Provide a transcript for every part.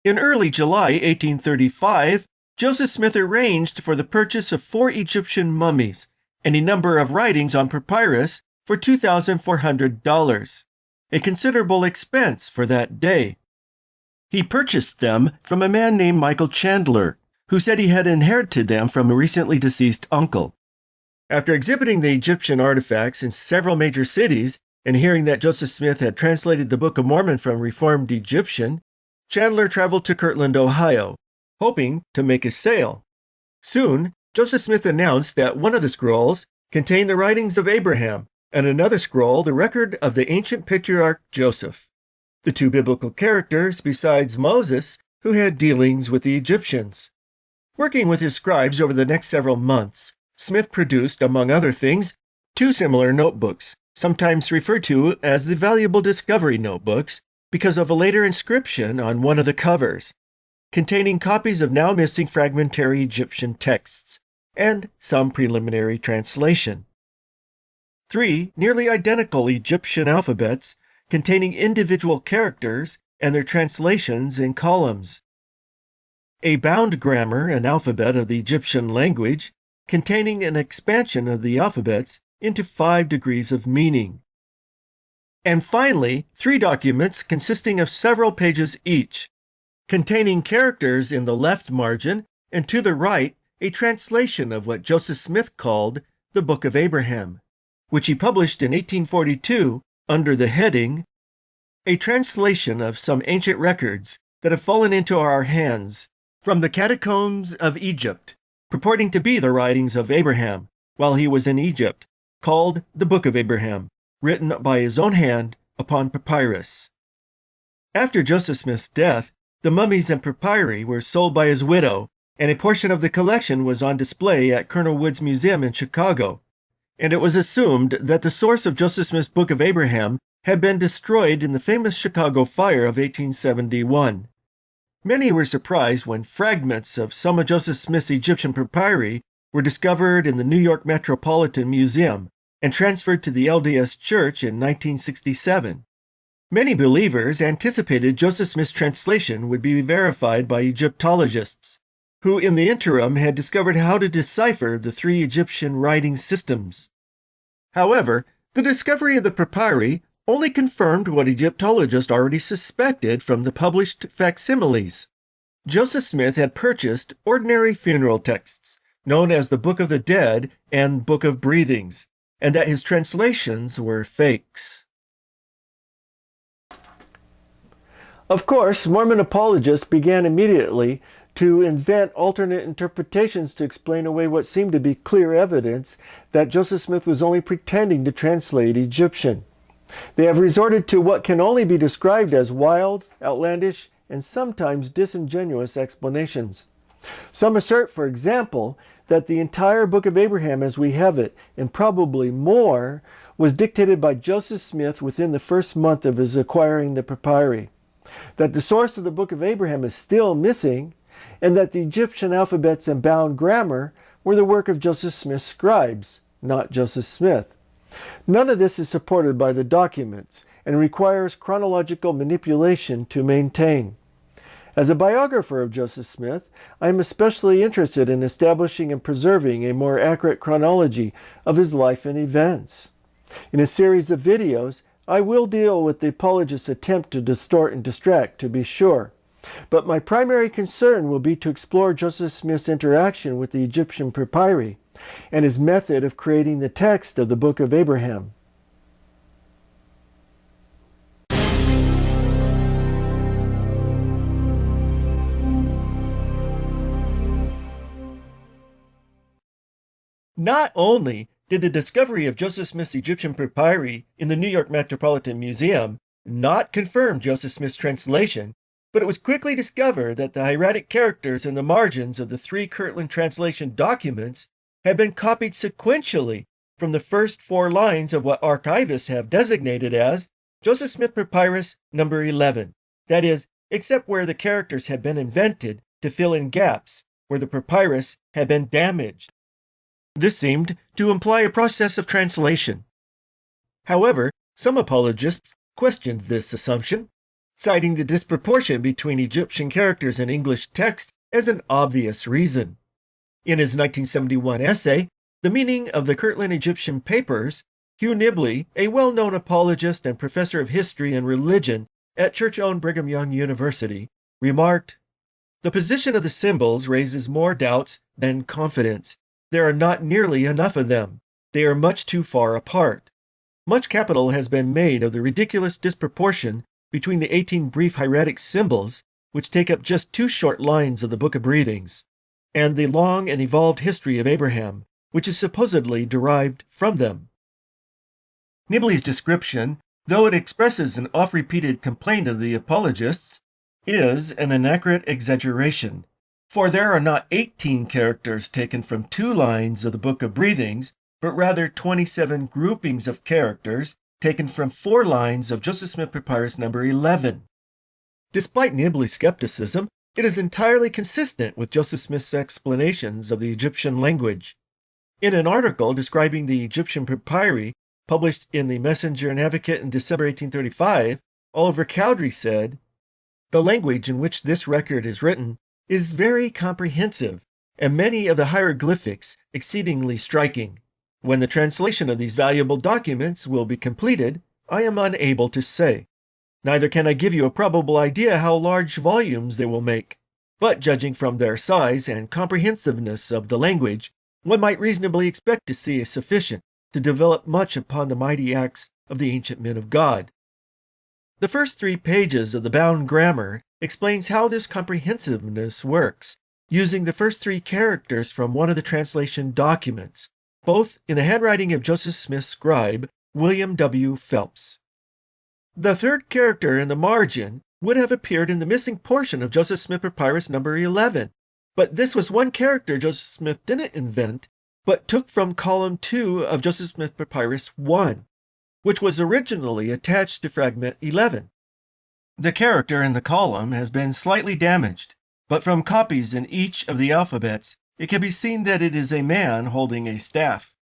In early July 1835, Joseph Smith arranged for the purchase of 4 Egyptian mummies and a number of writings on papyrus for $2,400, a considerable expense for that day. He purchased them from a man named Michael Chandler, who said he had inherited them from a recently deceased uncle. After exhibiting the Egyptian artifacts in several major cities and hearing that Joseph Smith had translated the Book of Mormon from Reformed Egyptian, Chandler traveled to Kirtland, Ohio, hoping to make a sale. Soon, Joseph Smith announced that one of the scrolls contained the writings of Abraham, and another scroll the record of the ancient patriarch Joseph, the 2 biblical characters besides Moses who had dealings with the Egyptians. Working with his scribes over the next several months, Smith produced, among other things, 2 similar notebooks, sometimes referred to as the Valuable Discovery Notebooks because of a later inscription on one of the covers, containing copies of now missing fragmentary Egyptian texts, and some preliminary translation. 3 nearly identical Egyptian alphabets containing individual characters and their translations in columns. A bound grammar and alphabet of the Egyptian language containing an expansion of the alphabets into 5 degrees of meaning. And finally, 3 documents consisting of several pages each, containing characters in the left margin and to the right a translation of what Joseph Smith called the Book of Abraham, which he published in 1842 under the heading, A Translation of Some Ancient Records That Have Fallen into Our Hands from the Catacombs of Egypt, purporting to be the writings of Abraham while he was in Egypt, called the Book of Abraham, written by his own hand upon papyrus. After Joseph Smith's death, the mummies and papyri were sold by his widow, and a portion of the collection was on display at Colonel Wood's Museum in Chicago, and it was assumed that the source of Joseph Smith's Book of Abraham had been destroyed in the famous Chicago fire of 1871. Many were surprised when fragments of some of Joseph Smith's Egyptian papyri were discovered in the New York Metropolitan Museum and transferred to the LDS Church in 1967. Many believers anticipated Joseph Smith's translation would be verified by Egyptologists, who in the interim had discovered how to decipher the 3 Egyptian writing systems. However, the discovery of the papyri only confirmed what Egyptologists already suspected from the published facsimiles. Joseph Smith had purchased ordinary funeral texts, known as the Book of the Dead and Book of Breathings, and that his translations were fakes. Of course, Mormon apologists began immediately to invent alternate interpretations to explain away what seemed to be clear evidence that Joseph Smith was only pretending to translate Egyptian. They have resorted to what can only be described as wild, outlandish, and sometimes disingenuous explanations. Some assert, for example, that the entire Book of Abraham as we have it, and probably more, was dictated by Joseph Smith within the first month of his acquiring the papyri, that the source of the Book of Abraham is still missing, and that the Egyptian alphabets and bound grammar were the work of Joseph Smith's scribes, not Joseph Smith. None of this is supported by the documents and requires chronological manipulation to maintain. As a biographer of Joseph Smith, I am especially interested in establishing and preserving a more accurate chronology of his life and events. In a series of videos, I will deal with the apologists' attempt to distort and distract, to be sure, but my primary concern will be to explore Joseph Smith's interaction with the Egyptian papyri and his method of creating the text of the Book of Abraham. Not only did the discovery of Joseph Smith's Egyptian papyri in the New York Metropolitan Museum not confirm Joseph Smith's translation, but it was quickly discovered that the hieratic characters in the margins of the 3 Kirtland translation documents had been copied sequentially from the first 4 lines of what archivists have designated as Joseph Smith Papyrus number 11. That is, except where the characters had been invented to fill in gaps where the papyrus had been damaged. This seemed to imply a process of translation. However, some apologists questioned this assumption. citing the disproportion between Egyptian characters and English text as an obvious reason. In his 1971 essay, The Meaning of the Kirtland Egyptian Papers, Hugh Nibley, a well-known apologist and professor of history and religion at church-owned Brigham Young University, remarked, "The position of the symbols raises more doubts than confidence. There are not nearly enough of them. They are much too far apart. Much capital has been made of the ridiculous disproportion between the 18 brief hieratic symbols, which take up just 2 short lines of the Book of Breathings, and the long and evolved history of Abraham, which is supposedly derived from them." Nibley's description, though it expresses an oft-repeated complaint of the apologists, is an inaccurate exaggeration, for there are not 18 characters taken from 2 lines of the Book of Breathings, but rather 27 groupings of characters taken from 4 lines of Joseph Smith Papyrus number 11. Despite Nibley's skepticism, it is entirely consistent with Joseph Smith's explanations of the Egyptian language. In an article describing the Egyptian papyri published in the Messenger and Advocate in December 1835, Oliver Cowdery said, "The language in which this record is written is very comprehensive, and many of the hieroglyphics exceedingly striking. When the translation of these valuable documents will be completed, I am unable to say. Neither can I give you a probable idea how large volumes they will make, but judging from their size and comprehensiveness of the language, one might reasonably expect to see a sufficient to develop much upon the mighty acts of the ancient men of God." The first 3 pages of the bound grammar explains how this comprehensiveness works, using the first 3 characters from one of the translation documents, both in the handwriting of Joseph Smith's scribe, William W. Phelps. The 3rd character in the margin would have appeared in the missing portion of Joseph Smith Papyrus number 11, but this was one character Joseph Smith didn't invent, but took from column 2 of Joseph Smith Papyrus 1, which was originally attached to fragment 11. The character in the column has been slightly damaged, but from copies in each of the alphabets, it can be seen that it is a man holding a staff.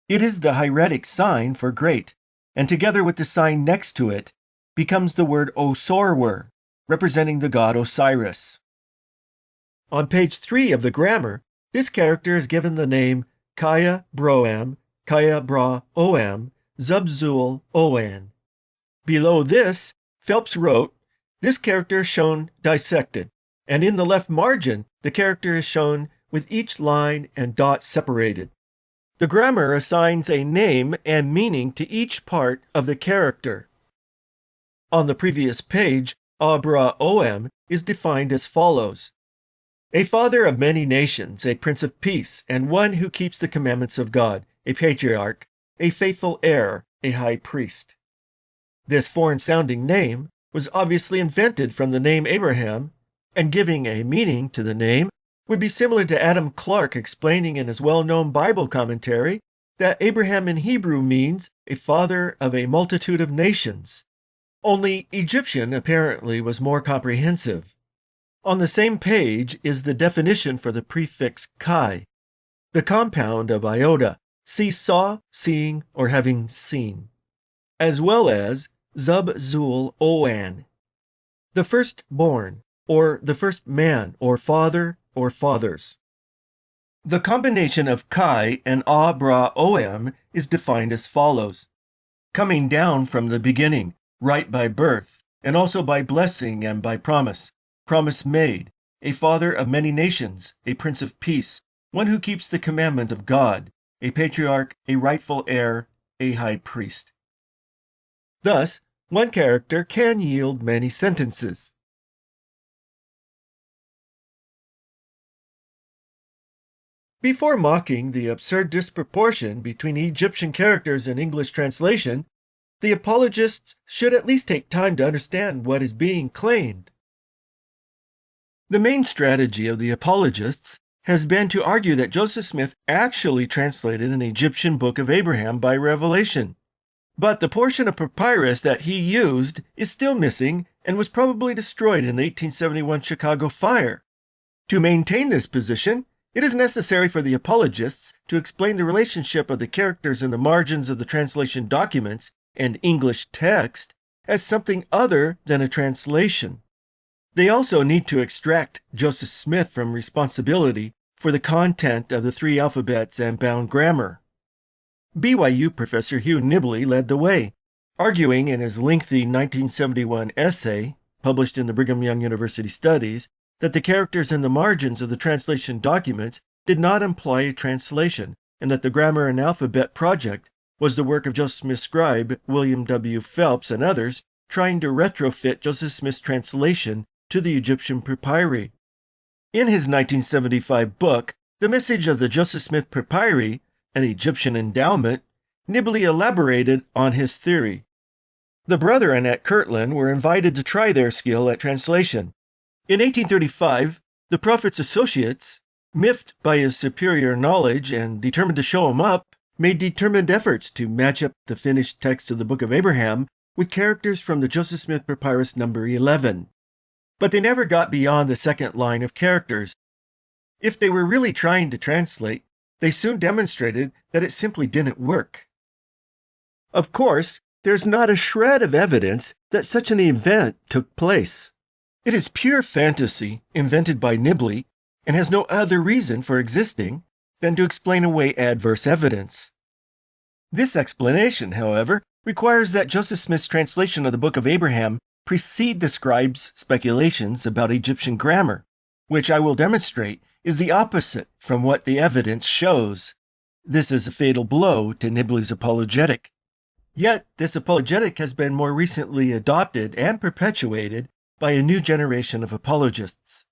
It is the hieratic sign for great, and together with the sign next to it, becomes the word Osorwer, representing the god Osiris. On page 3 of the grammar, this character is given the name Kaya Broam, Kaya Bra Oam, Zubzul Oan. Below this, Phelps wrote, "This character is shown dissected, and in the left margin, the character is shown with each line and dot separated." The grammar assigns a name and meaning to each part of the character. On the previous page, Abra Oam is defined as follows: "A father of many nations, a prince of peace, and one who keeps the commandments of God, a patriarch, a faithful heir, a high priest." This foreign-sounding name was obviously invented from the name Abraham, and giving a meaning to the name would be similar to Adam Clarke explaining in his well-known Bible commentary that Abraham in Hebrew means a father of a multitude of nations. Only Egyptian apparently was more comprehensive. On the same page is the definition for the prefix chi, the compound of iota, see saw, seeing, or having seen, as well as Zub-Zul Oan, the firstborn, or the first man, or father, or fathers. The combination of Chi and Abra Oam is defined as follows: coming down from the beginning, right by birth, and also by blessing and by promise, promise made, a father of many nations, a prince of peace, one who keeps the commandment of God, a patriarch, a rightful heir, a high priest. Thus, one character can yield many sentences. Before mocking the absurd disproportion between Egyptian characters and English translation, the apologists should at least take time to understand what is being claimed. The main strategy of the apologists has been to argue that Joseph Smith actually translated an Egyptian book of Abraham by revelation. But the portion of papyrus that he used is still missing and was probably destroyed in the 1871 Chicago fire. To maintain this position, it is necessary for the apologists to explain the relationship of the characters in the margins of the translation documents and English text as something other than a translation. They also need to extract Joseph Smith from responsibility for the content of the three alphabets and bound grammar. BYU professor Hugh Nibley led the way, arguing in his lengthy 1971 essay, published in the Brigham Young University Studies, that the characters in the margins of the translation documents did not imply a translation, and that the Grammar and Alphabet Project was the work of Joseph Smith's scribe, William W. Phelps, and others, trying to retrofit Joseph Smith's translation to the Egyptian papyri. In his 1975 book, The Message of the Joseph Smith Papyri, an Egyptian Endowment, Nibley elaborated on his theory. The brethren at Kirtland were invited to try their skill at translation. In 1835, the prophet's associates, miffed by his superior knowledge and determined to show him up, made determined efforts to match up the finished text of the Book of Abraham with characters from the Joseph Smith Papyrus number 11. But they never got beyond the second line of characters. If they were really trying to translate, they soon demonstrated that it simply didn't work. Of course, there's not a shred of evidence that such an event took place. It is pure fantasy invented by Nibley and has no other reason for existing than to explain away adverse evidence. This explanation, however, requires that Joseph Smith's translation of the Book of Abraham precede the scribe's speculations about Egyptian grammar, which I will demonstrate is the opposite from what the evidence shows. This is a fatal blow to Nibley's apologetic. Yet, this apologetic has been more recently adopted and perpetuated by a new generation of apologists.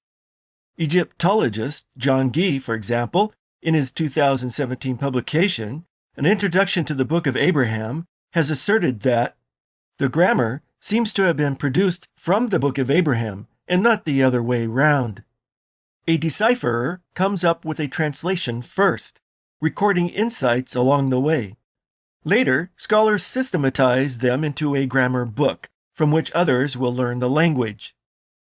Egyptologist John Gee, for example, in his 2017 publication, An Introduction to the Book of Abraham, has asserted that the grammar seems to have been produced from the Book of Abraham and not the other way round. A decipherer comes up with a translation first, recording insights along the way. Later, scholars systematize them into a grammar book, from which others will learn the language.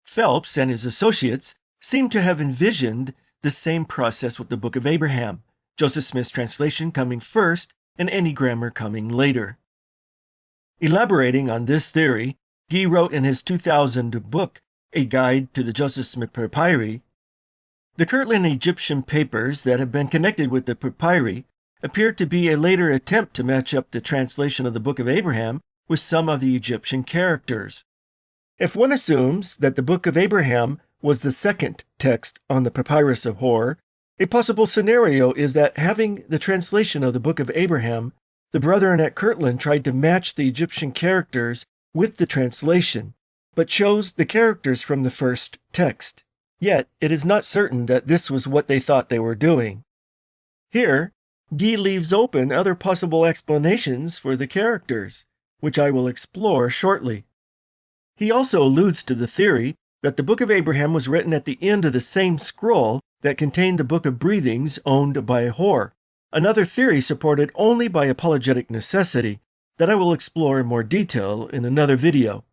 Phelps and his associates seem to have envisioned the same process with the Book of Abraham, Joseph Smith's translation coming first and any grammar coming later. Elaborating on this theory, Gee wrote in his 2000 book, A Guide to the Joseph Smith Papyri, the Kirtland Egyptian papers that have been connected with the papyri appear to be a later attempt to match up the translation of the Book of Abraham with some of the Egyptian characters. If one assumes that the Book of Abraham was the second text on the Papyrus of Hor, a possible scenario is that having the translation of the Book of Abraham, the brethren at Kirtland tried to match the Egyptian characters with the translation, but chose the characters from the first text. Yet, it is not certain that this was what they thought they were doing. Here, Gee leaves open other possible explanations for the characters, which I will explore shortly. He also alludes to the theory that the Book of Abraham was written at the end of the same scroll that contained the Book of Breathings owned by Hor, another theory supported only by apologetic necessity that I will explore in more detail in another video.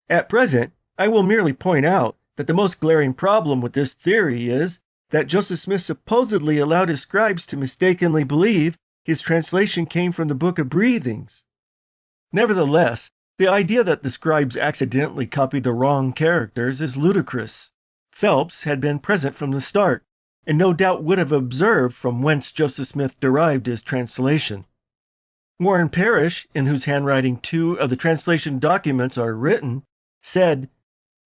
At present, I will merely point out that the most glaring problem with this theory is that Joseph Smith supposedly allowed his scribes to mistakenly believe his translation came from the Book of Breathings. Nevertheless, the idea that the scribes accidentally copied the wrong characters is ludicrous. Phelps had been present from the start, and no doubt would have observed from whence Joseph Smith derived his translation. Warren Parrish, in whose handwriting 2 of the translation documents are written, said,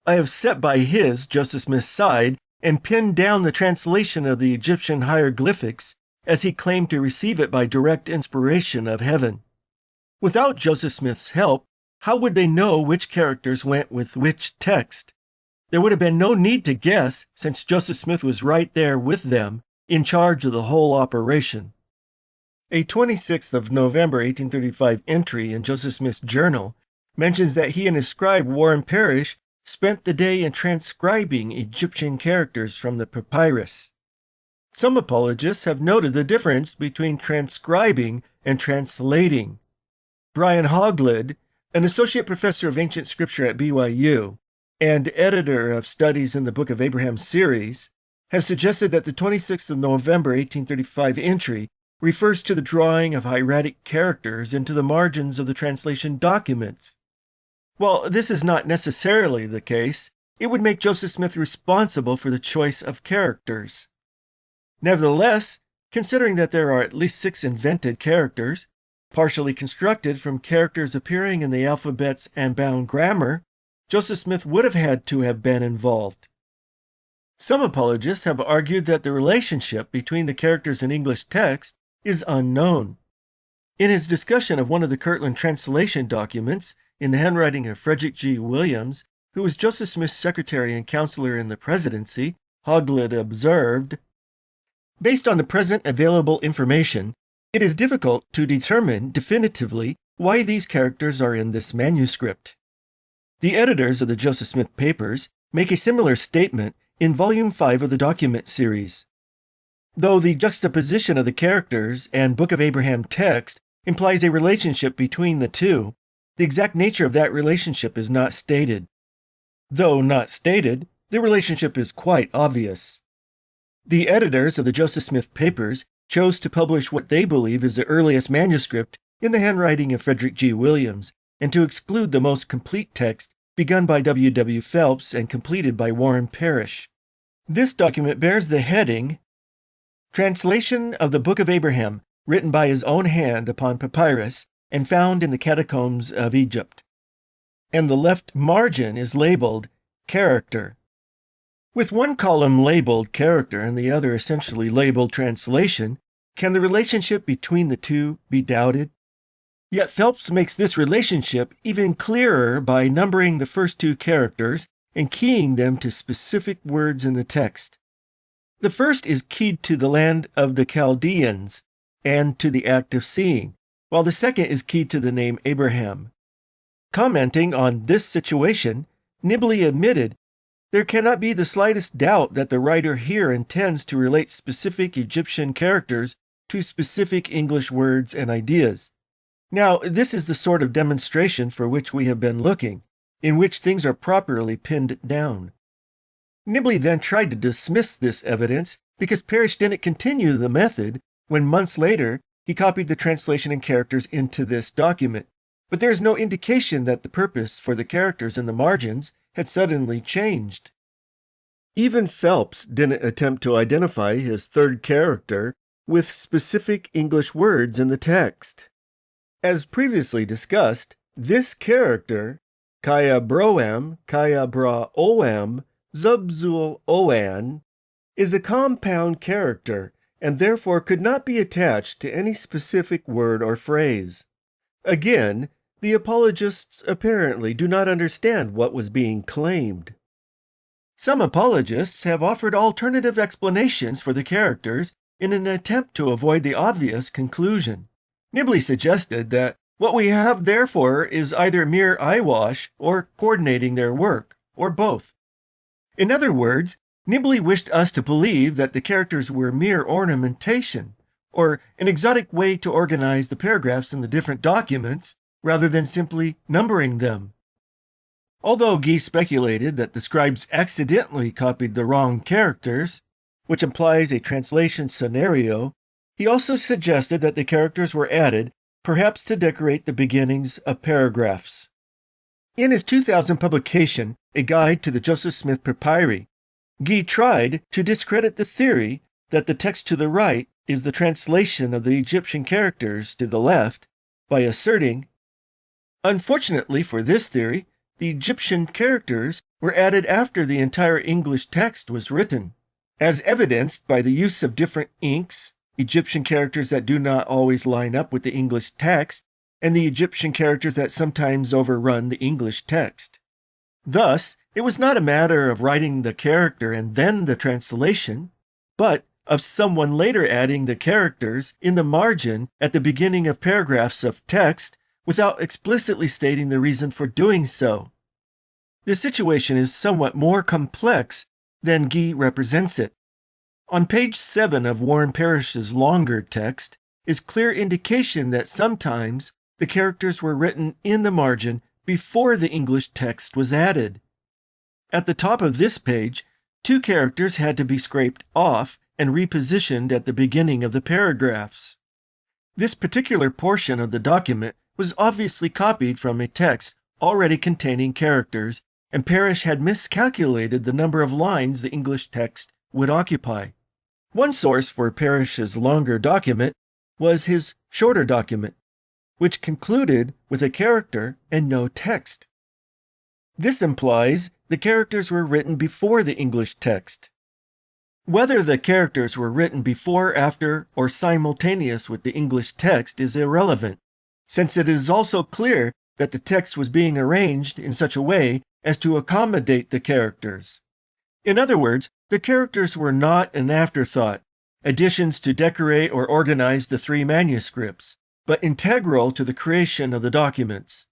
"I have set by his, Joseph Smith's side, and pinned down the translation of the Egyptian hieroglyphics, as he claimed to receive it by direct inspiration of heaven. Without Joseph Smith's help, how would they know which characters went with which text? There would have been no need to guess, since Joseph Smith was right there with them, in charge of the whole operation." A 26th of November 1835 entry in Joseph Smith's journal mentions that he and his scribe Warren Parrish spent the day in transcribing Egyptian characters from the papyrus. Some apologists have noted the difference between transcribing and translating. Brian Hoglid, an associate professor of ancient scripture at BYU and editor of Studies in the Book of Abraham series, has suggested that the 26th of November 1835 entry refers to the drawing of hieratic characters into the margins of the translation documents. While this is not necessarily the case, it would make Joseph Smith responsible for the choice of characters. Nevertheless, considering that there are at least 6 invented characters, partially constructed from characters appearing in the alphabets and bound grammar, Joseph Smith would have had to have been involved. Some apologists have argued that the relationship between the characters in English text is unknown. In his discussion of one of the Kirtland translation documents in the handwriting of Frederick G. Williams, who was Joseph Smith's secretary and counselor in the presidency, Hoglid observed, "Based on the present available information, it is difficult to determine definitively why these characters are in this manuscript. The editors of the Joseph Smith papers make a similar statement in Volume 5 of the document series. Though the juxtaposition of the characters and Book of Abraham text implies a relationship between the two, the exact nature of that relationship is not stated. Though not stated, the relationship is quite obvious. The editors of the Joseph Smith papers chose to publish what they believe is the earliest manuscript in the handwriting of Frederick G. Williams, and to exclude the most complete text begun by W. W. Phelps and completed by Warren Parrish. This document bears the heading, Translation of the Book of Abraham, written by his own hand upon papyrus and found in the catacombs of Egypt. And the left margin is labeled Character. With one column labeled Character and the other essentially labeled Translation, can the relationship between the two be doubted? Yet Phelps makes this relationship even clearer by numbering the first 2 characters and keying them to specific words in the text. The first is keyed to the land of the Chaldeans and to the act of seeing, while the second is keyed to the name Abraham. Commenting on this situation, Nibley admitted, "There cannot be the slightest doubt that the writer here intends to relate specific Egyptian characters to specific English words and ideas. Now, this is the sort of demonstration for which we have been looking, in which things are properly pinned down." Nibley then tried to dismiss this evidence because Parrish didn't continue the method when months later he copied the translation and characters into this document, but there is no indication that the purpose for the characters in the margins had suddenly changed. Even Phelps didn't attempt to identify his third character with specific English words in the text. As previously discussed, this character, Kaya Broam, Kaya Bra Oam, Zubzul Oan, is a compound character and therefore could not be attached to any specific word or phrase. Again, the apologists apparently do not understand what was being claimed. Some apologists have offered alternative explanations for the characters in an attempt to avoid the obvious conclusion. Nibley suggested that what we have therefore is either mere eyewash or coordinating their work, or both. In other words, Nibley wished us to believe that the characters were mere ornamentation, or an exotic way to organize the paragraphs in the different documents, rather than simply numbering them. Although Guy speculated that the scribes accidentally copied the wrong characters, which implies a translation scenario, he also suggested that the characters were added, perhaps to decorate the beginnings of paragraphs. In his 2000 publication, A Guide to the Joseph Smith Papyri, Guy tried to discredit the theory that the text to the right is the translation of the Egyptian characters to the left by asserting, "Unfortunately for this theory, the Egyptian characters were added after the entire English text was written, as evidenced by the use of different inks, Egyptian characters that do not always line up with the English text, and the Egyptian characters that sometimes overrun the English text. Thus, it was not a matter of writing the character and then the translation, but of someone later adding the characters in the margin at the beginning of paragraphs of text without explicitly stating the reason for doing so. The situation is somewhat more complex than Guy represents it. On page 7 of Warren Parrish's longer text is clear indication that sometimes the characters were written in the margin before the English text was added. At the top of this page, 2 characters had to be scraped off and repositioned at the beginning of the paragraphs. This particular portion of the document was obviously copied from a text already containing characters, and Parrish had miscalculated the number of lines the English text would occupy. One source for Parrish's longer document was his shorter document, which concluded with a character and no text. This implies the characters were written before the English text. Whether the characters were written before, after, or simultaneous with the English text is irrelevant, since it is also clear that the text was being arranged in such a way as to accommodate the characters. In other words, the characters were not an afterthought, additions to decorate or organize the three manuscripts, but integral to the creation of the documents.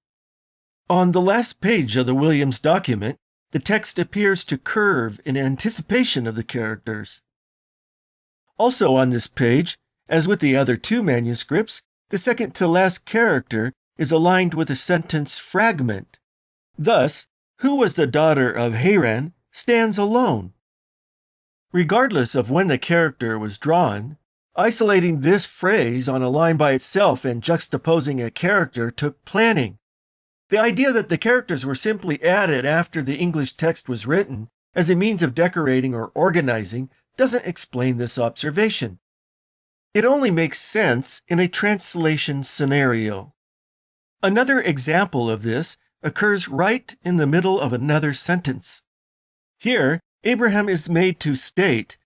On the last page of the Williams document, the text appears to curve in anticipation of the characters. Also on this page, as with the other two manuscripts, the second-to-last character is aligned with a sentence fragment. Thus, "Who was the daughter of Haran" stands alone. Regardless of when the character was drawn, isolating this phrase on a line by itself and juxtaposing a character took planning. The idea that the characters were simply added after the English text was written as a means of decorating or organizing doesn't explain this observation. It only makes sense in a translation scenario. Another example of this occurs right in the middle of another sentence. Here, Abraham is made to state,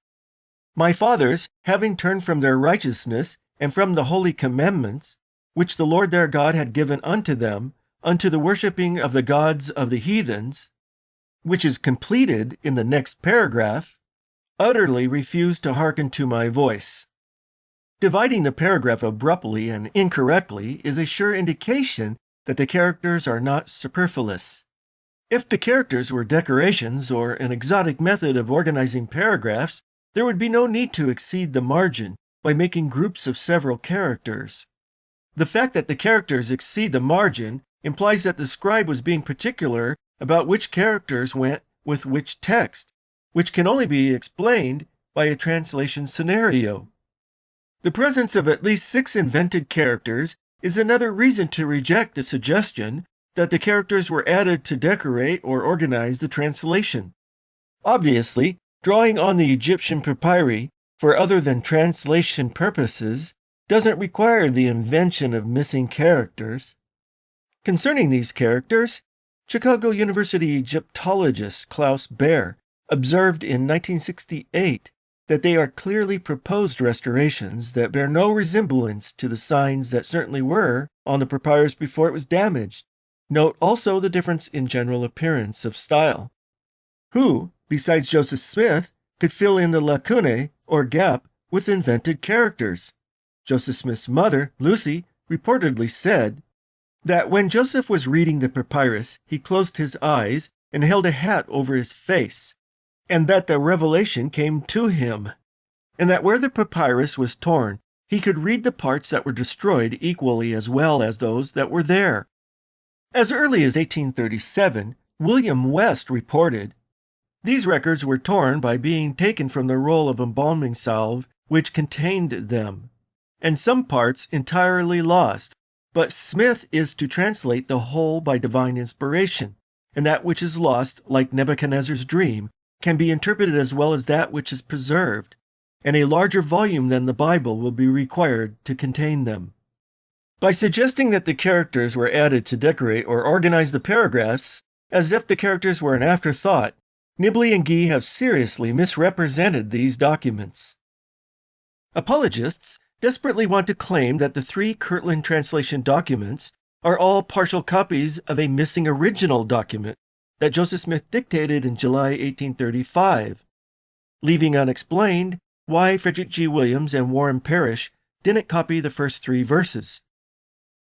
"My fathers, having turned from their righteousness and from the holy commandments, which the Lord their God had given unto them, unto the worshipping of the gods of the heathens," which is completed in the next paragraph, "utterly refused to hearken to my voice." Dividing the paragraph abruptly and incorrectly is a sure indication that the characters are not superfluous. If the characters were decorations or an exotic method of organizing paragraphs, there would be no need to exceed the margin by making groups of several characters. The fact that the characters exceed the margin implies that the scribe was being particular about which characters went with which text, which can only be explained by a translation scenario. The presence of at least 6 invented characters is another reason to reject the suggestion that the characters were added to decorate or organize the translation. Obviously, drawing on the Egyptian papyri for other than translation purposes doesn't require the invention of missing characters. Concerning these characters, Chicago University Egyptologist Klaus Baer observed in 1968 that they are clearly proposed restorations that bear no resemblance to the signs that certainly were on the papyrus before it was damaged. Note also the difference in general appearance of style. Who, besides Joseph Smith, could fill in the lacunae, or gap, with invented characters? Joseph Smith's mother, Lucy, reportedly said that when Joseph was reading the papyrus, he closed his eyes and held a hat over his face, and that the revelation came to him, and that where the papyrus was torn, he could read the parts that were destroyed equally as well as those that were there. As early as 1837, William West reported, "These records were torn by being taken from the roll of embalming salve which contained them, and some parts entirely lost, but Smith is to translate the whole by divine inspiration, and that which is lost, like Nebuchadnezzar's dream, can be interpreted as well as that which is preserved, and a larger volume than the Bible will be required to contain them." By suggesting that the characters were added to decorate or organize the paragraphs, as if the characters were an afterthought, Nibley and Gee have seriously misrepresented these documents. Apologists desperately want to claim that the 3 Kirtland translation documents are all partial copies of a missing original document that Joseph Smith dictated in July 1835, leaving unexplained why Frederick G. Williams and Warren Parrish didn't copy the first 3 verses.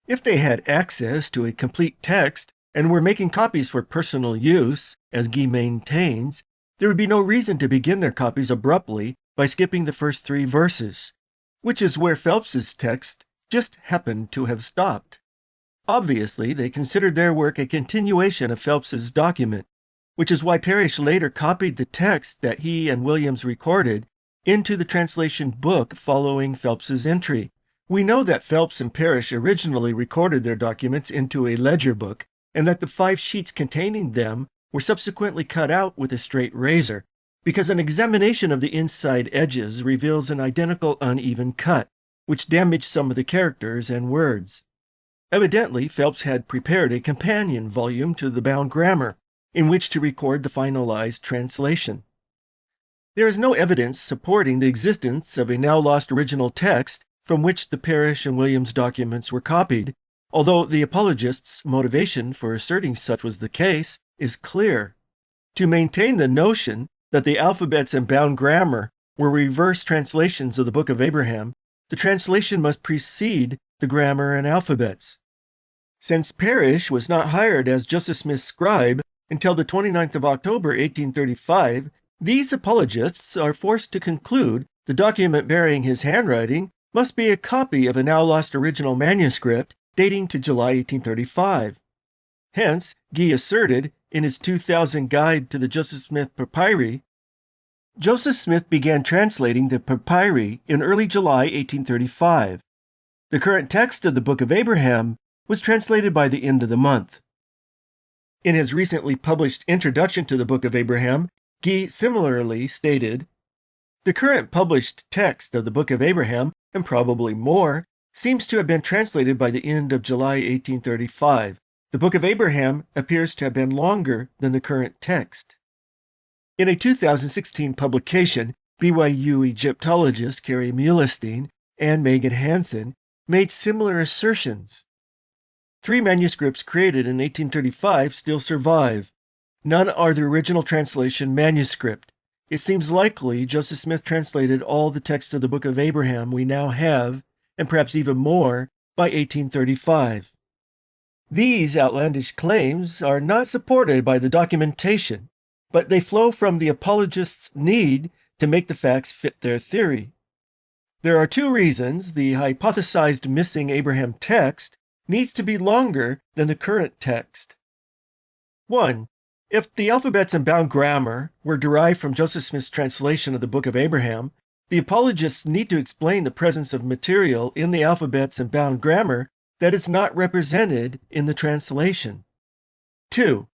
If they had access to a complete text and were making copies for personal use, as Gee maintains, there would be no reason to begin their copies abruptly by skipping the first 3 verses, which is where Phelps's text just happened to have stopped. Obviously, they considered their work a continuation of Phelps's document, which is why Parrish later copied the text that he and Williams recorded into the translation book following Phelps's entry. We know that Phelps and Parrish originally recorded their documents into a ledger book and that the 5 sheets containing them were subsequently cut out with a straight razor, because an examination of the inside edges reveals an identical uneven cut, which damaged some of the characters and words. Evidently, Phelps had prepared a companion volume to the bound grammar, in which to record the finalized translation. There is no evidence supporting the existence of a now-lost original text from which the Parrish and Williams documents were copied, although the apologists' motivation for asserting such was the case is clear. To maintain the notion that the alphabets and bound grammar were reverse translations of the Book of Abraham, the translation must precede the grammar and alphabets. Since Parrish was not hired as Joseph Smith's scribe until the 29th of October 1835, these apologists are forced to conclude the document bearing his handwriting must be a copy of a now-lost original manuscript dating to July 1835. Hence, Guy asserted in his 2000 Guide to the Joseph Smith Papyri, Joseph Smith began translating the papyri in early July 1835. The current text of the Book of Abraham was translated by the end of the month. In his recently published Introduction to the Book of Abraham, Guy similarly stated, the current published text of the Book of Abraham, and probably more, seems to have been translated by the end of July 1835. The Book of Abraham appears to have been longer than the current text. In a 2016 publication, BYU Egyptologists Carrie Mulestein and Megan Hansen made similar assertions. 3 manuscripts created in 1835 still survive. None are the original translation manuscript. It seems likely Joseph Smith translated all the text of the Book of Abraham we now have, and perhaps even more, by 1835. These outlandish claims are not supported by the documentation, but they flow from the apologists' need to make the facts fit their theory. There are 2 reasons the hypothesized missing Abraham text needs to be longer than the current text. 1. If the alphabets and bound grammar were derived from Joseph Smith's translation of the Book of Abraham, the apologists need to explain the presence of material in the alphabets and bound grammar that is not represented in the translation. 2.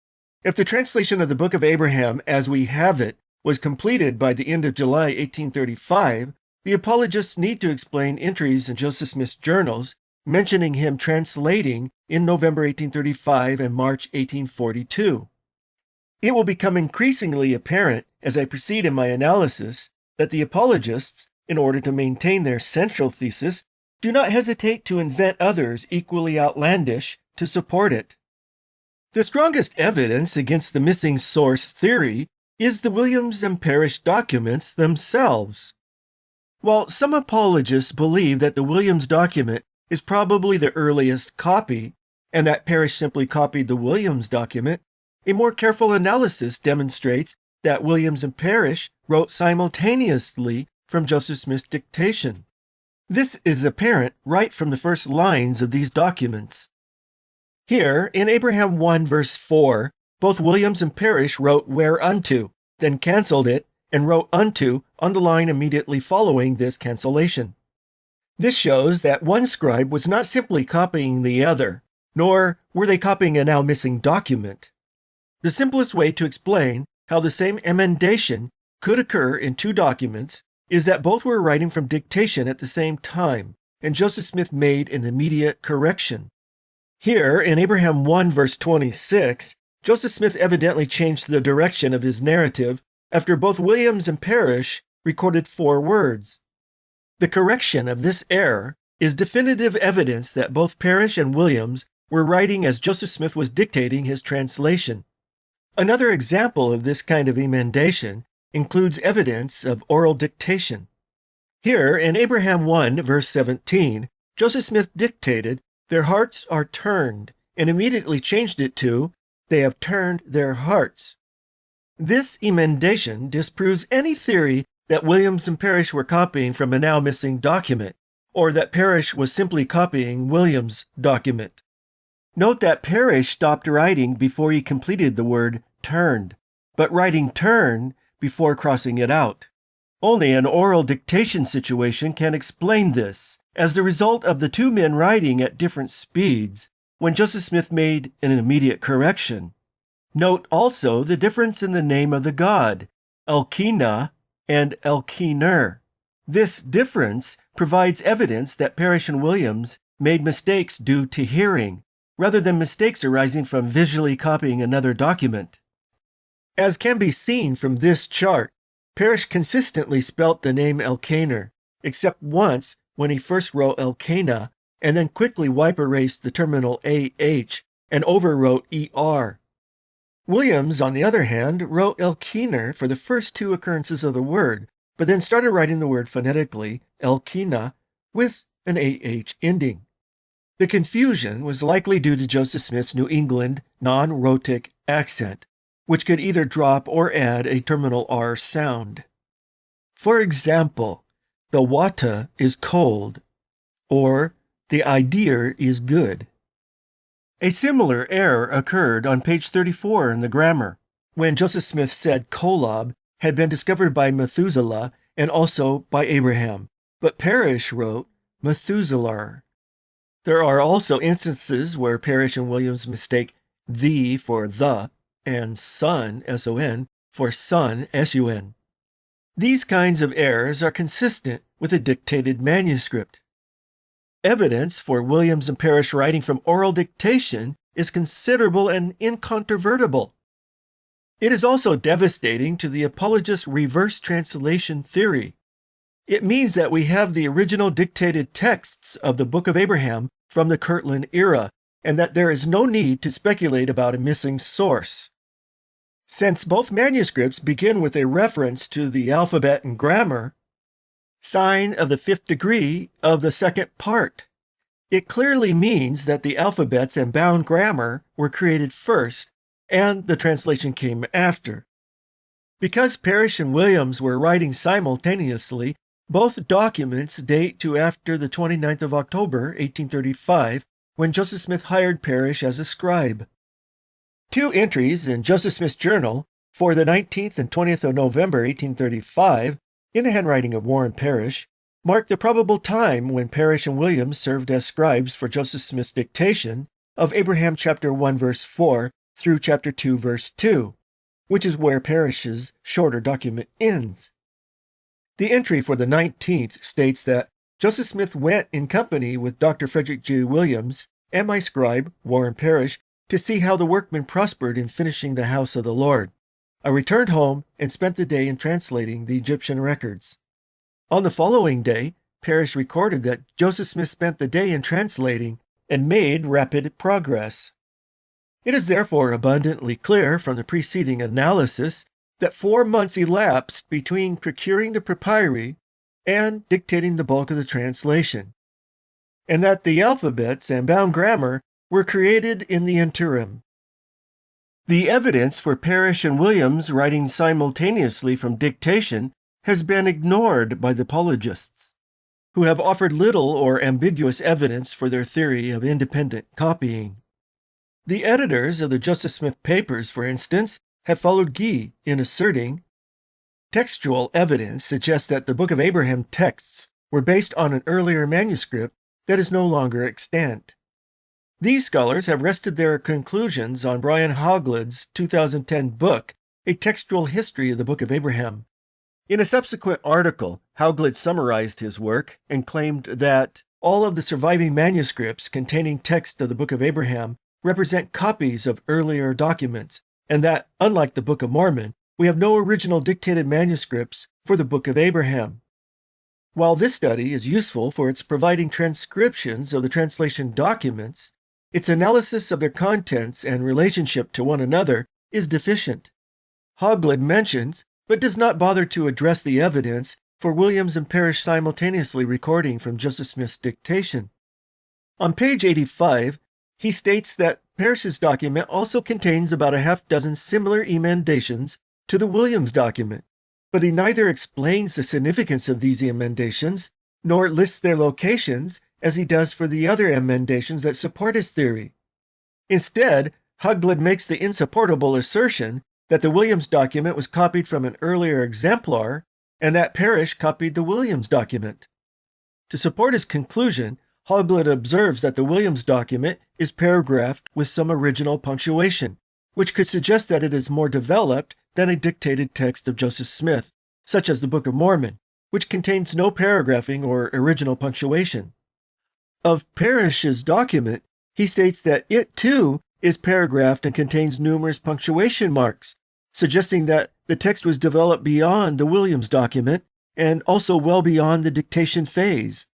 If the translation of the Book of Abraham as we have it was completed by the end of July 1835, the apologists need to explain entries in Joseph Smith's journals mentioning him translating in November 1835 and March 1842. It will become increasingly apparent as I proceed in my analysis that the apologists, in order to maintain their central thesis, do not hesitate to invent others equally outlandish to support it. The strongest evidence against the missing source theory is the Williams and Parrish documents themselves. While some apologists believe that the Williams document is probably the earliest copy, and that Parrish simply copied the Williams document, a more careful analysis demonstrates that Williams and Parrish wrote simultaneously from Joseph Smith's dictation. This is apparent right from the first lines of these documents. Here, in Abraham 1 verse 4, both Williams and Parrish wrote whereunto, then cancelled it, and wrote unto on the line immediately following this cancellation. This shows that one scribe was not simply copying the other, nor were they copying a now missing document. The simplest way to explain how the same emendation could occur in 2 documents is that both were writing from dictation at the same time, and Joseph Smith made an immediate correction. Here, in Abraham 1 verse 26, Joseph Smith evidently changed the direction of his narrative after both Williams and Parrish recorded 4 words. The correction of this error is definitive evidence that both Parrish and Williams were writing as Joseph Smith was dictating his translation. Another example of this kind of emendation includes evidence of oral dictation. Here, in Abraham 1, verse 17, Joseph Smith dictated, "Their hearts are turned," and immediately changed it to, "They have turned their hearts." This emendation disproves any theory that Williams and Parrish were copying from a now missing document, or that Parrish was simply copying Williams' document. Note that Parrish stopped writing before he completed the word turned, but writing turn before crossing it out. Only an oral dictation situation can explain this. As the result of the 2 men writing at different speeds, when Joseph Smith made an immediate correction. Note also the difference in the name of the god, Elkanah and Elkanah. This difference provides evidence that Parrish and Williams made mistakes due to hearing, rather than mistakes arising from visually copying another document. As can be seen from this chart, Parrish consistently spelt the name Elkanah, except once when he first wrote Elkanah and then quickly wipe erased the terminal AH and overwrote ER. Williams, on the other hand, wrote Elkanah for the first two occurrences of the word, but then started writing the word phonetically, Elkanah, with an AH ending. The confusion was likely due to Joseph Smith's New England non-rhotic accent, which could either drop or add a terminal R sound. For example, the water is cold, or the idea is good. A similar error occurred on page 34 in the grammar, when Joseph Smith said Kolob had been discovered by Methuselah and also by Abraham, but Parrish wrote Methuselah. There are also instances where Parrish and Williams mistake the for the and son, S-O-N, for son, S-U-N. These kinds of errors are consistent with a dictated manuscript. Evidence for Williams and Parrish writing from oral dictation is considerable and incontrovertible. It is also devastating to the apologist reverse translation theory. It means that we have the original dictated texts of the Book of Abraham from the Kirtland era, and that there is no need to speculate about a missing source. Since both manuscripts begin with a reference to the alphabet and grammar, sign of the fifth degree of the second part, it clearly means that the alphabets and bound grammar were created first, and the translation came after. Because Parrish and Williams were writing simultaneously, both documents date to after the 29th of October, 1835, when Joseph Smith hired Parrish as a scribe. Two entries in Joseph Smith's journal for the 19th and 20th of November, 1835, in the handwriting of Warren Parrish, mark the probable time when Parrish and Williams served as scribes for Joseph Smith's dictation of Abraham chapter 1 verse 4 through chapter 2 verse 2, which is where Parrish's shorter document ends. The entry for the 19th states that Joseph Smith went in company with Dr. Frederick J. Williams and my scribe, Warren Parrish, to see how the workmen prospered in finishing the house of the Lord. I returned home and spent the day in translating the Egyptian records. On the following day, Parrish recorded that Joseph Smith spent the day in translating and made rapid progress. It is therefore abundantly clear from the preceding analysis that 4 months elapsed between procuring the papyri and dictating the bulk of the translation, and that the alphabets and bound grammar were created in the interim. The evidence for Parrish and Williams writing simultaneously from dictation has been ignored by the apologists, who have offered little or ambiguous evidence for their theory of independent copying. The editors of the Joseph Smith papers, for instance, have followed Guy in asserting, textual evidence suggests that the Book of Abraham texts were based on an earlier manuscript that is no longer extant. These scholars have rested their conclusions on Brian Hogled's 2010 book, A Textual History of the Book of Abraham. In a subsequent article, Hauglid summarized his work and claimed that all of the surviving manuscripts containing text of the Book of Abraham represent copies of earlier documents, and that, unlike the Book of Mormon, we have no original dictated manuscripts for the Book of Abraham. While this study is useful for its providing transcriptions of the translation documents, its analysis of their contents and relationship to one another is deficient. Hauglid mentions, but does not bother to address the evidence for Williams and Parrish simultaneously recording from Joseph Smith's dictation. On page 85, he states that Parrish's document also contains about a half-dozen similar emendations to the Williams document, but he neither explains the significance of these emendations nor lists their locations as he does for the other emendations that support his theory. Instead, Hauglid makes the insupportable assertion that the Williams document was copied from an earlier exemplar and that Parrish copied the Williams document. To support his conclusion, Hoglet observes that the Williams document is paragraphed with some original punctuation, which could suggest that it is more developed than a dictated text of Joseph Smith, such as the Book of Mormon, which contains no paragraphing or original punctuation. Of Parrish's document, he states that it, too, is paragraphed and contains numerous punctuation marks, suggesting that the text was developed beyond the Williams document and also well beyond the dictation phase.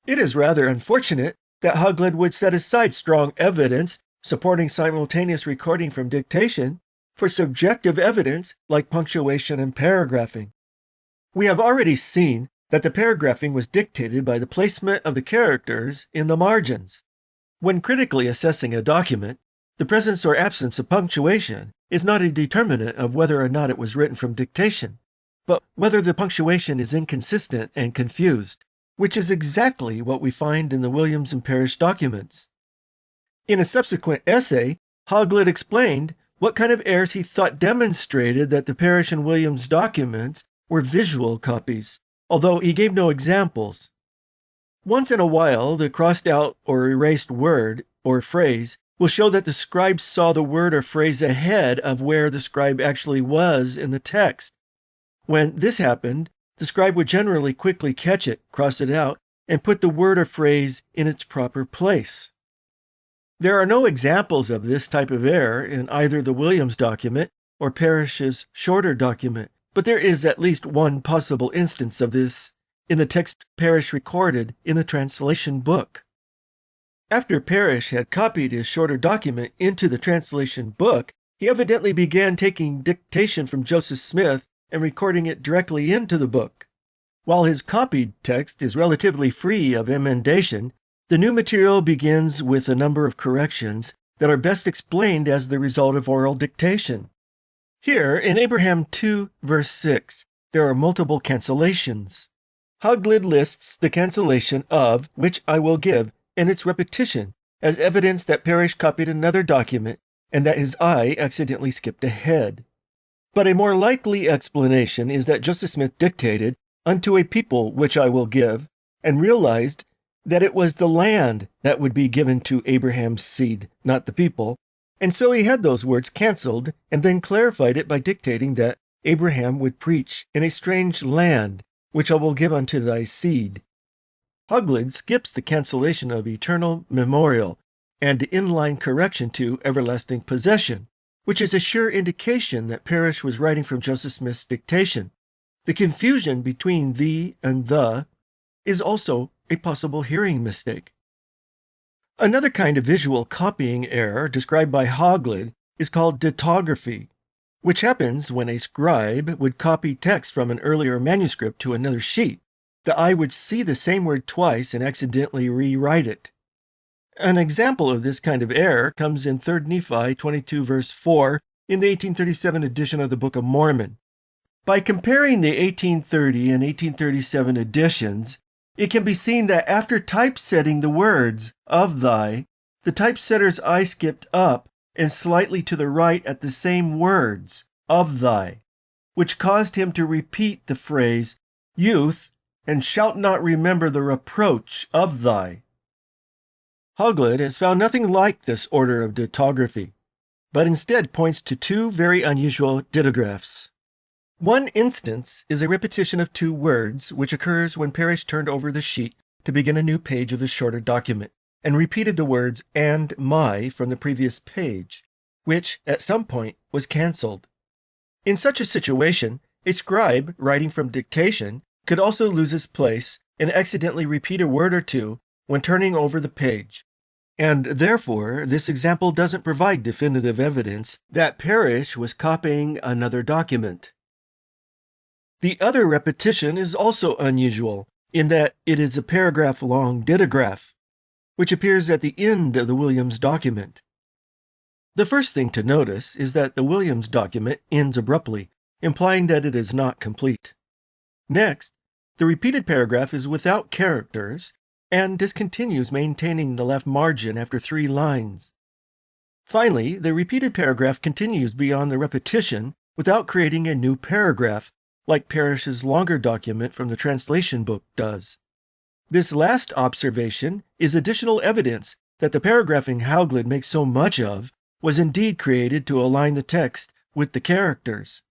It is rather unfortunate that Hoglet would set aside strong evidence supporting simultaneous recording from dictation for subjective evidence like punctuation and paragraphing. We have already seen that the paragraphing was dictated by the placement of the characters in the margins. When critically assessing a document, the presence or absence of punctuation is not a determinant of whether or not it was written from dictation, but whether the punctuation is inconsistent and confused, which is exactly what we find in the Williams and Parrish documents. In a subsequent essay, Hoglet explained what kind of errors he thought demonstrated that the Parrish and Williams documents were visual copies, although he gave no examples. Once in a while, the crossed out or erased word or phrase will show that the scribe saw the word or phrase ahead of where the scribe actually was in the text. When this happened, the scribe would generally quickly catch it, cross it out, and put the word or phrase in its proper place. There are no examples of this type of error in either the Williams document or Parrish's shorter document, but there is at least one possible instance of this in the text Parrish recorded in the translation book. After Parrish had copied his shorter document into the translation book, he evidently began taking dictation from Joseph Smith and recording it directly into the book. While his copied text is relatively free of emendation, the new material begins with a number of corrections that are best explained as the result of oral dictation. Here, in Abraham 2, verse 6, there are multiple cancellations. Hoglet lists the cancellation of "which I will give" and its repetition as evidence that Parrish copied another document and that his eye accidentally skipped ahead. But a more likely explanation is that Joseph Smith dictated "unto a people which I will give," and realized that it was the land that would be given to Abraham's seed, not the people, and so he had those words canceled and then clarified it by dictating that Abraham would preach in a strange land, which I will give unto thy seed. Hoglet skips the cancellation of eternal memorial and inline correction to everlasting possession, which is a sure indication that Parrish was writing from Joseph Smith's dictation. The confusion between "the" and "the" is also a possible hearing mistake. Another kind of visual copying error described by Hoglet is called dautography, which happens when a scribe would copy text from an earlier manuscript to another sheet. The eye would see the same word twice and accidentally rewrite it. An example of this kind of error comes in 3 Nephi 22 verse 4 in the 1837 edition of the Book of Mormon. By comparing the 1830 and 1837 editions, it can be seen that after typesetting the words "of thy," the typesetter's eye skipped up and slightly to the right at the same words, "of thy," which caused him to repeat the phrase "youth," and "shalt not remember the reproach of thy." Hoglet has found nothing like this order of dautography, but instead points to two very unusual didographs. One instance is a repetition of two words which occurs when Parrish turned over the sheet to begin a new page of his shorter document and repeated the words "and my" from the previous page, which at some point was cancelled. In such a situation, a scribe writing from dictation could also lose his place and accidentally repeat a word or two when turning over the page, and therefore this example doesn't provide definitive evidence that Parrish was copying another document. The other repetition is also unusual in that it is a paragraph-long didograph, which appears at the end of the Williams document. The first thing to notice is that the Williams document ends abruptly, implying that it is not complete. Next, the repeated paragraph is without characters and discontinues, maintaining the left margin after 3 lines. Finally, the repeated paragraph continues beyond the repetition without creating a new paragraph, like Parrish's longer document from the translation book does. This last observation is additional evidence that the paragraphing Hauglid makes so much of was indeed created to align the text with the characters.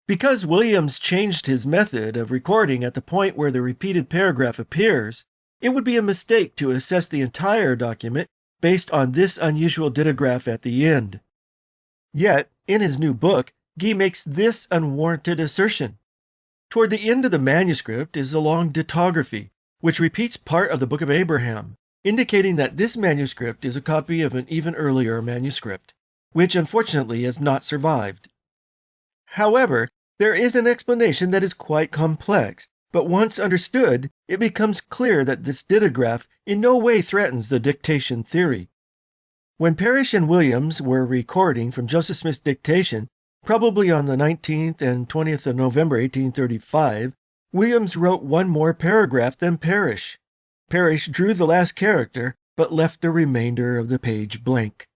Because Williams changed his method of recording at the point where the repeated paragraph appears, it would be a mistake to assess the entire document based on this unusual dittograph at the end. Yet, in his new book, Guy makes this unwarranted assertion. Toward the end of the manuscript is a long dittography, which repeats part of the Book of Abraham, indicating that this manuscript is a copy of an even earlier manuscript, which unfortunately has not survived. However, there is an explanation that is quite complex, but once understood, it becomes clear that this dittograph in no way threatens the dictation theory. When Parrish and Williams were recording from Joseph Smith's dictation, probably on the 19th and 20th of November 1835, Williams wrote one more paragraph than Parrish. Parrish drew the last character, but left the remainder of the page blank.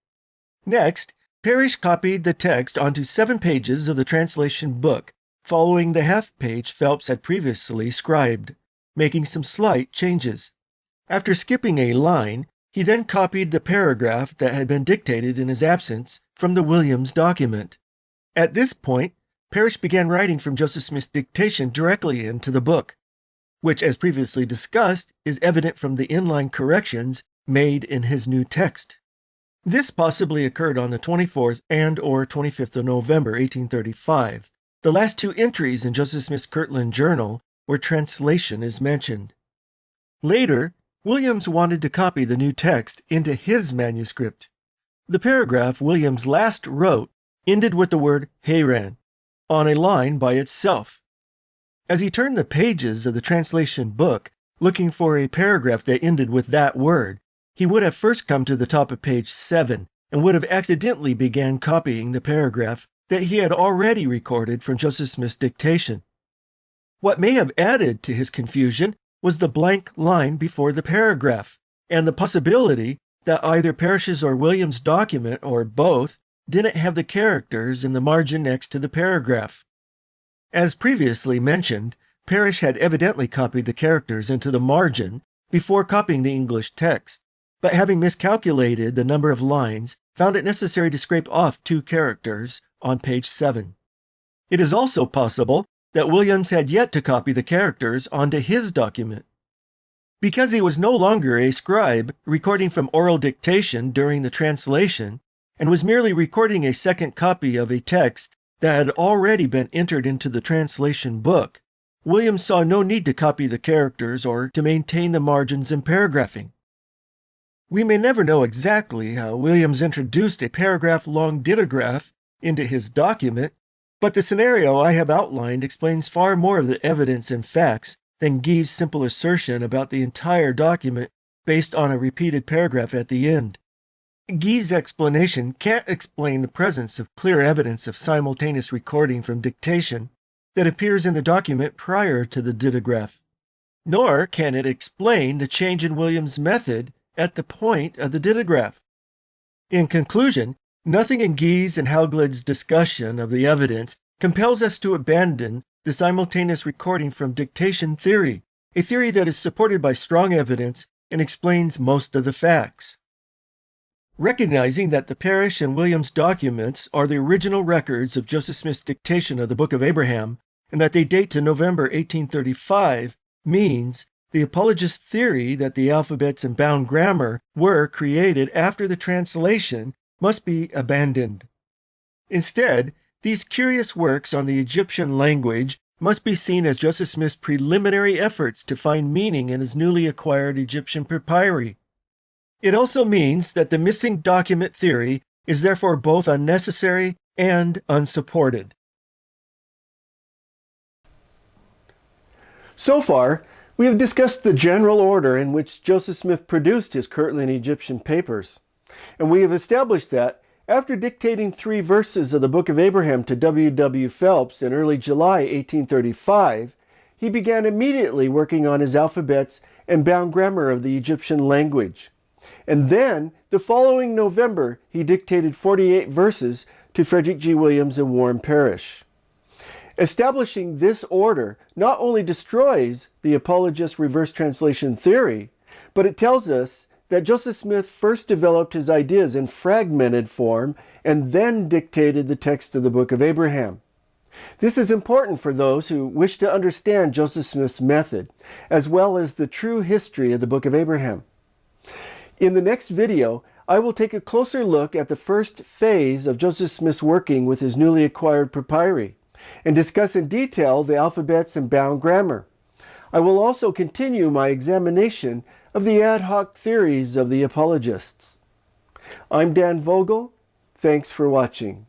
Next, Parrish copied the text onto 7 pages of the translation book, following the half-page Phelps had previously scribed, making some slight changes. After skipping a line, he then copied the paragraph that had been dictated in his absence from the Williams document. At this point, Parrish began writing from Joseph Smith's dictation directly into the book, which, as previously discussed, is evident from the inline corrections made in his new text. This possibly occurred on the 24th and/or 25th of November 1835, the last 2 entries in Joseph Smith's Kirtland Journal where translation is mentioned. Later, Williams wanted to copy the new text into his manuscript. The paragraph Williams last wrote ended with the word Haran on a line by itself. As he turned the pages of the translation book, looking for a paragraph that ended with that word, he would have first come to the top of page 7 and would have accidentally began copying the paragraph that he had already recorded from Joseph Smith's dictation. What may have added to his confusion was the blank line before the paragraph, and the possibility that either Parrish's or Williams' document, or both, didn't have the characters in the margin next to the paragraph. As previously mentioned, Parrish had evidently copied the characters into the margin before copying the English text, but having miscalculated the number of lines, found it necessary to scrape off 2 characters on page 7. It is also possible that Williams had yet to copy the characters onto his document. Because he was no longer a scribe recording from oral dictation during the translation, and was merely recording a second copy of a text that had already been entered into the translation book, Williams saw no need to copy the characters or to maintain the margins in paragraphing. We may never know exactly how Williams introduced a paragraph-long dittograph into his document, but the scenario I have outlined explains far more of the evidence and facts than Guy's simple assertion about the entire document based on a repeated paragraph at the end. Guy's explanation can't explain the presence of clear evidence of simultaneous recording from dictation that appears in the document prior to the dittograph, nor can it explain the change in Williams' method at the point of the dittograph. In conclusion, nothing in Guy's and Hauglid's discussion of the evidence compels us to abandon the simultaneous recording from dictation theory, a theory that is supported by strong evidence and explains most of the facts. Recognizing that the Parrish and Williams documents are the original records of Joseph Smith's dictation of the Book of Abraham, and that they date to November 1835, means the apologist theory that the alphabets and bound grammar were created after the translation must be abandoned. Instead, these curious works on the Egyptian language must be seen as Joseph Smith's preliminary efforts to find meaning in his newly acquired Egyptian papyri. It also means that the missing document theory is therefore both unnecessary and unsupported. So far, we have discussed the general order in which Joseph Smith produced his Kirtland Egyptian papers, and we have established that after dictating 3 verses of the Book of Abraham to W. W. Phelps in early July 1835, he began immediately working on his alphabets and bound grammar of the Egyptian language. And then, the following November, he dictated 48 verses to Frederick G. Williams and Warren Parrish. Establishing this order not only destroys the apologist reverse translation theory, but it tells us that Joseph Smith first developed his ideas in fragmented form and then dictated the text of the Book of Abraham. This is important for those who wish to understand Joseph Smith's method, as well as the true history of the Book of Abraham. In the next video, I will take a closer look at the first phase of Joseph Smith's working with his newly acquired papyri, and discuss in detail the alphabets and bound grammar. I will also continue my examination of the ad hoc theories of the apologists. I'm Dan Vogel. Thanks for watching.